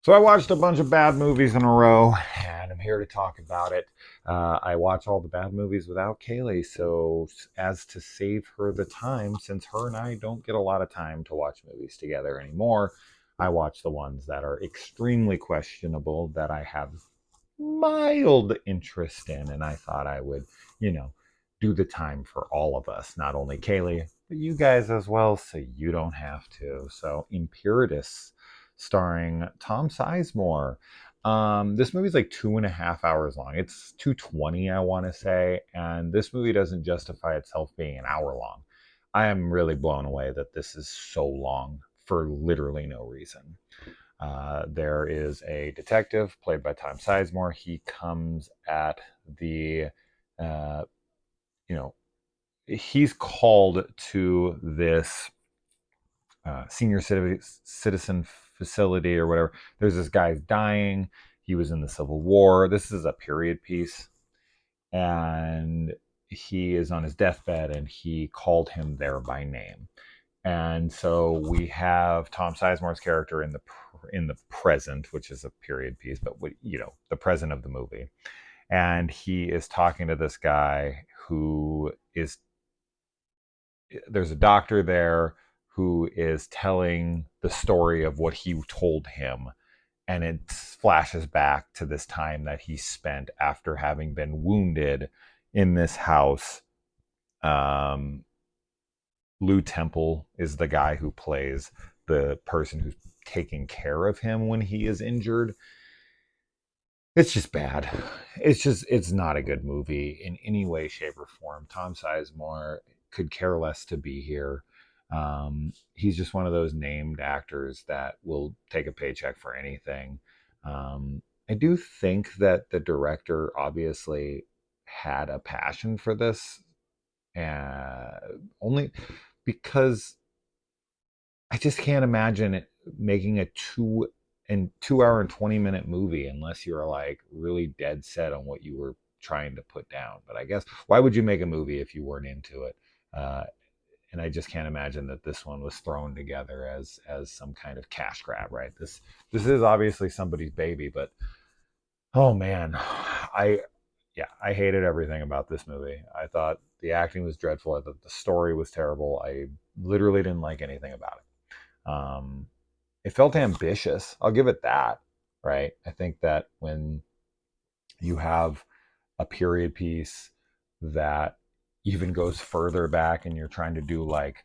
So I watched a bunch of bad movies in a row, and I'm here to talk about it. I watch all the bad movies without Kaylee, so as to save her the time, since her and I don't get a lot of time to watch movies together anymore, I watch the ones that are extremely questionable that I have mild interest in, and I thought I would, you know, do the time for all of us, not only Kaylee, but you guys as well, so you don't have to. So, Impuratus, starring Tom Sizemore. This movie's like 2.5 hours long. It's 220, I want to say, and this movie doesn't justify itself being an hour long. I am really blown away that this is so long for literally no reason. There is a detective played by Tom Sizemore. He comes at the, uh, you know, he's called to this senior citizen facility or whatever. There's this guy's dying. He was in the Civil War. This is a period piece. And he is on his deathbed and he called him there by name. And so we have Tom Sizemore's character in the present, which is a period piece, but the present of the movie, and he is talking to this guy who is there's a doctor there who is telling the story of what he told him, and it flashes back to this time that he spent after having been wounded in this house. Um, Lou Temple is the guy who plays the person who's taking care of him when he is injured. It's just bad. It's not a good movie in any way, shape, or form. Tom Sizemore could care less to be here. He's just one of those named actors that will take a paycheck for anything. I do think that the director obviously had a passion for this, only because I just can't imagine it making a 2 hour and 20 minute movie unless you're like really dead set on what you were trying to put down. But I guess why would you make a movie if you weren't into it? Uh, and I just can't imagine that this one was thrown together as some kind of cash grab, right? This is obviously somebody's baby, but oh man, I hated everything about this movie. I thought the acting was dreadful. I thought the story was terrible. I literally didn't like anything about it. It felt ambitious. I'll give it that, right? I think that when you have a period piece that even goes further back and you're trying to do like,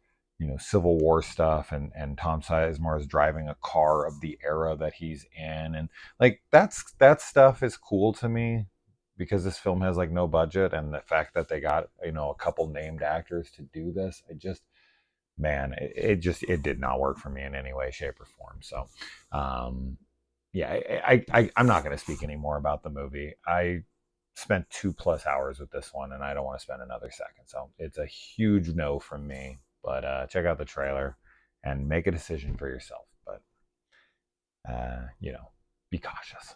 Civil War stuff, and Tom Sizemore is driving a car of the era that he's in, and like that stuff is cool to me because this film has like no budget, and the fact that they got a couple named actors to do this, man, it did not work for me in any way, shape, or form. So, yeah, I'm not going to speak anymore about the movie. I spent 2+ hours with this one, and I don't want to spend another second. So it's a huge no from me. But check out the trailer and make a decision for yourself. But be cautious.